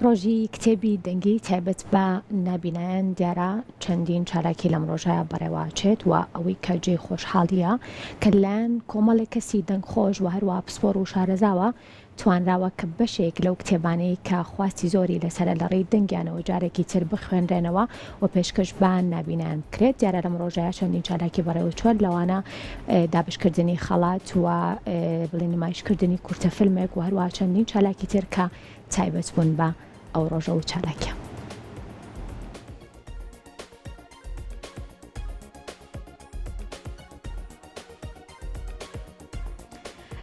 ڕۆژی کتێبی دەنگی تایبەت بە نابینایان دیارە چەندین چالاکی لەم ڕۆژایە بەڕێواچێت و ئەوەی کەجێ خۆشحاڵیە کە لایەن کۆمەڵێک کەسی دەنگخۆش و هەروە پسپۆڕ و شارەزاوە توانراوە کە بەشێک لەو کتێبانەی کە خواستی زۆری لەسرە لە ڕێی دەنگیانەوە جارێکی تر بخوێنرێنەوە و پێشکەش بە نابینان کرێت. دیارە لەم ڕۆژایە چەندین چالاکی بەڕێوە چۆر لەوانە دابشکردنی خەڵات و بڵێ نمایشکردنی کورتە فیلمێک و هەروە چەندین چالاکی تر کە تایبەت بوون بە ئەو ڕۆژە و چالاکە.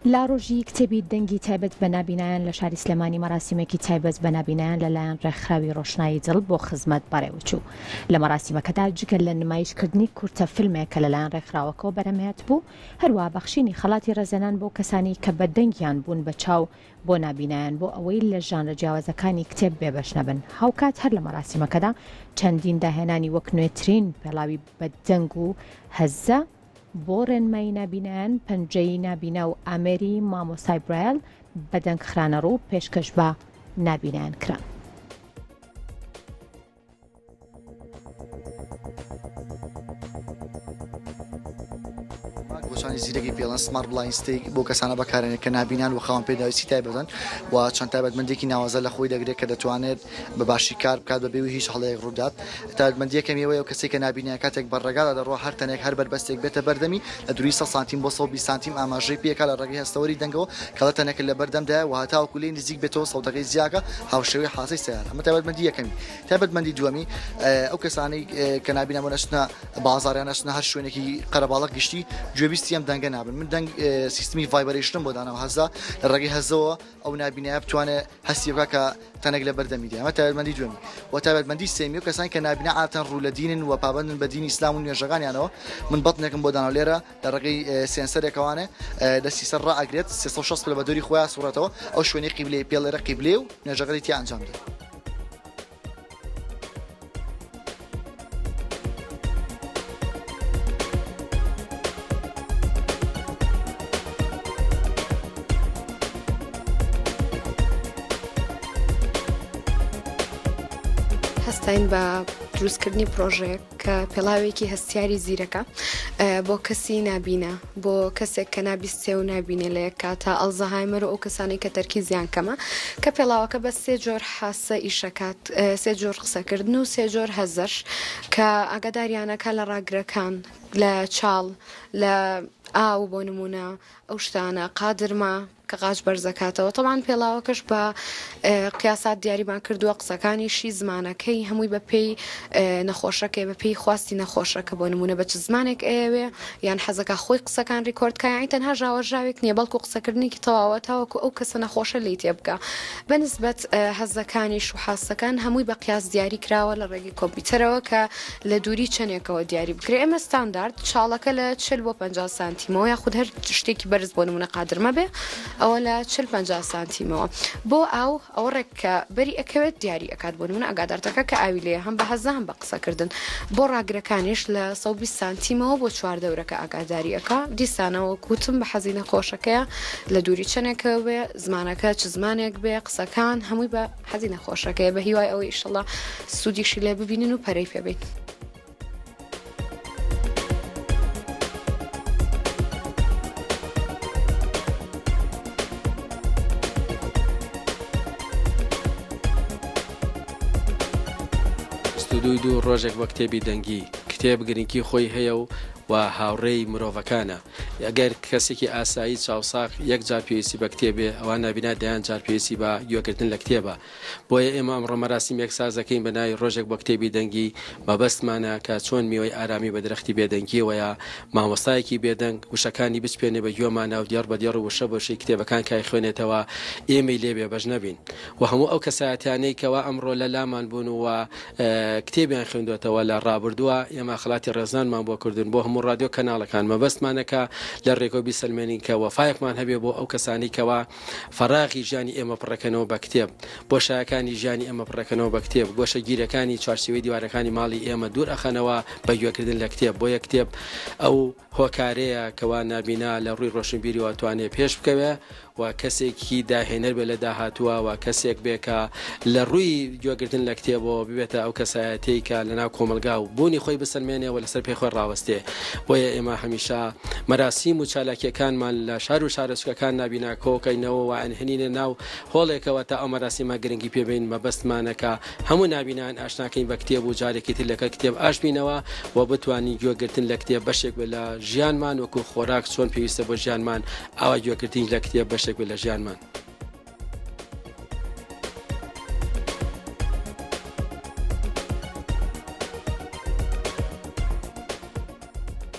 لا ڕۆژی کتێبی دەنگی تایبەت بە نابینایان لە شاری سلێمانی مەراسیمێکی تایبەت بە نابینایان لەلایەن ڕێکخراوی ڕۆشنایی دڵ بۆ خزمەت بەڕێوەچوو. لە مەراسیمەکەدا جگە لە نمایشکردنی کورتە فیلمێک کە لەلایەن ڕێکخراوەکەەوە بەرەمهات بوو، هەروە بەخشینی خەڵاتی ڕێزەنان بۆ کەسانی کە بە دەنگیان بوون بە چاو بۆ نابینایان بۆ ئەوەی لە ژانرە جیاوازەکانی کتێب بێبەش نەبن. هاوکات هەر لە مەراسیمەکەدا چەندین داهێنانی وەک نوێترین پێڵاوی بە دەنگ و هەزە بۆ ڕێنمایی نابینایان پەنجەی نابینە و ئامێری مامۆستای برایل بە دەنگ خرانە ڕوو پێشکەش بە نابینایان کران. گۆشانی زیرەکی پێڵەن سمارت بڵاینستێک بۆ کەسانە بەکارێنێت کە نابینان و خاوەن پێداویستی تایبەتن و چەند تایبەتمەندێکی ناوازە لە خۆی دەگرێت کە دەتوانێت بە باشی کار بکات بەبێ هیچ هەڵەیەک ڕوودات. تایبەتمەندیەکەم ئەوەیە کەسێک کە نابینە کاتێک بەڕێگادا دەڕۆ هەر تەنێک هەر بەربەستێک بێتە بەردەمی لە دووری 100 سانتیم بۆ 120 سانتیم ئاماژەی پێکا لە ڕێگەی هەستەوەری دەنگەوە کە لە تەنێک لە بەردەمدایە و هەتاوەکو لێی نزیک بێتەوە سەوتەکەی زیاکە هاوشێوەی حاسەی سیارە. ئەمە تایبەتمەندی یەکەمی. تایبەتمەندی دووەمی ئەو کەسانەی کە نابینە بۆ نەچنە بازاڕیان نەچنە هەر شوێنێکی قەرەباڵغ گشتی گوێبیستی ئەم دەنگە نابن. من دەنگ سیستمی ڤایبرێشنم بۆ دانەوە هەزا لە ڕێگەی هەزەوە ئەو نابینایە بتوانێت هەستی بکات کە تەنێک لە بەردەمیدی. ئەمە تایبەتمەندی دووەمی. و تایبەتمەندی سێمی و کەسانی کە نابینە عادەتەن ڕوو لە دینن و پابەندن بە دینی ئیسلام و نوێژەکانیانەوە من بەڵێنێکم بۆ دانەوە لێرە لە ڕێگەی سێنسەرێکەوانێ دەستی سەر ڕائەگرێت 360 لە بەدۆری خۆیان سوورەتەوە ئەو شوێنەی قیبلەی پێڵێرە قیبلێ و نوێژەکەی تیا ئەنجام بدات. هەستین بە دروستکردنی پرۆژەیەک کە پێڵاوێکی هەستیاری زیرەکە بۆ کەسی نابینە، بۆ کەسێک کە نابیستێ و نابینێ لە یەک کاتە ئەڵزەهایمەر و ئەو کەسانی کە تەرکی زیان کەمە، کە پێڵاوەکە بە سێ جۆر حاسە ئیشەکات، سێ جۆر قسەکردن و سێ جۆر هەزەش کە ئاگاداریانەکە لە ڕاگرەکان، لە چاڵ، لە ئاو بۆ نمونە ئەو شتانە قادرما کە قاچ بەرزەکاتەوە. تەمان پێڵاوەکەش بە قیاسات دیاریمان کردووە قسەکانیشی زمانەکەی هەمووی بە پێی نەخۆشەکەی بە پێی خواستی نەخۆشەکە بۆ نمونە بە چ زمانێک ئەوێ یان حەزەکە خۆی قسەکان ڕیکۆردکە یان تەنها ژاوەژاوێک نییە بەڵکو قسەکردنێکی تەواوە تاوەکو ئەو کەسە نەخۆشە لی تێ بکە. بەنسبەت هەزەکانیش و حاسەکان هەمووی بە قیاس دیاری کراوە لە ڕێگەی کۆمپیوتەرەوە کە لە دووری چەندێکەوە دیاری بکرێ. ئێمە ستاندارد چاڵەکە لە 40 بۆ 50 سانتیمەوە یاخود هەر شتێکی بەرز بۆ نمونە قادرمە بێ ئەوە لە 40-50 سانتیمەوە. بۆ ئەو ڕێککە بەری ئەکەوێت دیاری ئەکات بۆ نمونە ئاگادارتەکە کە ئاوی لێ هەم بە هەزە هەم بە قسەکردن. بۆ ڕاگرەکانیش لە 120 سانتیمەوە بۆ 4 دەورەکە ئاگاداریەکە دیسانەوە کوتم بە حەزی نەخۆشەکەیە لە دووری چەندێکە بێ زمانەکە چ زمانێک بێ قسەکان هەمووی بە حەزی نەخۆشەکەیە بە هیوای ئەوەی ئیشەڵڵا سوودیشی لێ ببینن و پەرەی پێبین. دوو ڕۆژێک وە کتێبی دەنگی کتێب گرنگی خۆی هەیە و هاوڕێی مرۆڤەکانە. ئەگەر کەسێکی ئاسایی چاوساق یەک جار پێویستی بە کتێبێ ئەوان نابینا دەیان جار پێویستی بە گوێگرتن لە کتێبە. بۆیە ئێمە ئەمڕۆ مەراسیمێک سازەکەین بە ناوی ڕۆژێک بە کتێبی دەنگی مەبەستمانە کە چۆن میوەی ئارامی بە درەختی بێدەنگیەوەیە مامۆستایەکی بێدەنگ وشەکانی بچپێنێ بە گوێمانە و دیار بە دیێڕ وشە بەشەی کتێبەکان کای خوێنێتەوە ئێمەی لێبێ بەش نەبین و هەموو ئەو کەسایەتیانەی کەوا ئەمڕۆ لە لامان بوون و کتێبیان خوێندوێتەوە لە ڕابردووە ئێمە خەڵاتی ڕێزانمان بۆ کردن بۆ هەموو ڕادیۆ کەناڵەکان مەبەستمانەکە لە ڕێکۆبی سلمێنی کە وەفایەکمان هەبێ بۆ ئەو کەسانی کەوا فەراغی ژیانی ئێمە پڕەکەنەوە بە کتێب، بۆ شایەکانی ژیانی ئێمە پڕەکەنەوە بە کتێب، گۆشە گیرەکانی چوارچێوەی دیوارەکانی ماڵی ئێمە دوور ئەخەنەوە بە گوێکردن لە کتێب. بۆ یەک کتێب ئەو هۆکارەیە کەوا نابینا لە ڕووی ڕۆشنبیریەوە توانێت پێش بکەوێ و کەسێکی داهێنەر بێ لە داهاتووە و کەسێک بێکە لە ڕووی گوێگرتن لە کتێبەوە ببێتە ئەو کەسایەتەی کە لەناو کۆمەلگا و بوونی خۆی بسەلمێنێەوە لەسەر پێی خۆی ڕاوەستێ بۆیە ئێمە هەمیشە مەراسیم و چالاکیەکانمان لە شار و شارەچکەکان نابینا کۆکەینەوە و ئەنهێنینە ناو هۆڵێکەوە تا ئەو مەراسیمە گرنگی پێبین مەبەستمانەکە هەموو نابینان ئاشناکەین بە کتێب و جارێکی تر لەکە کتێب ئاشبینەوە و بتوانین گوێگرتن لە کتێب بەشێک بێت لە ژیانمان وەکو خۆراک چۆن پێویستە بۆ ژیانمان ئاوا گوێگرتن لە کتێب بەشێک بێت لە ژیانمان.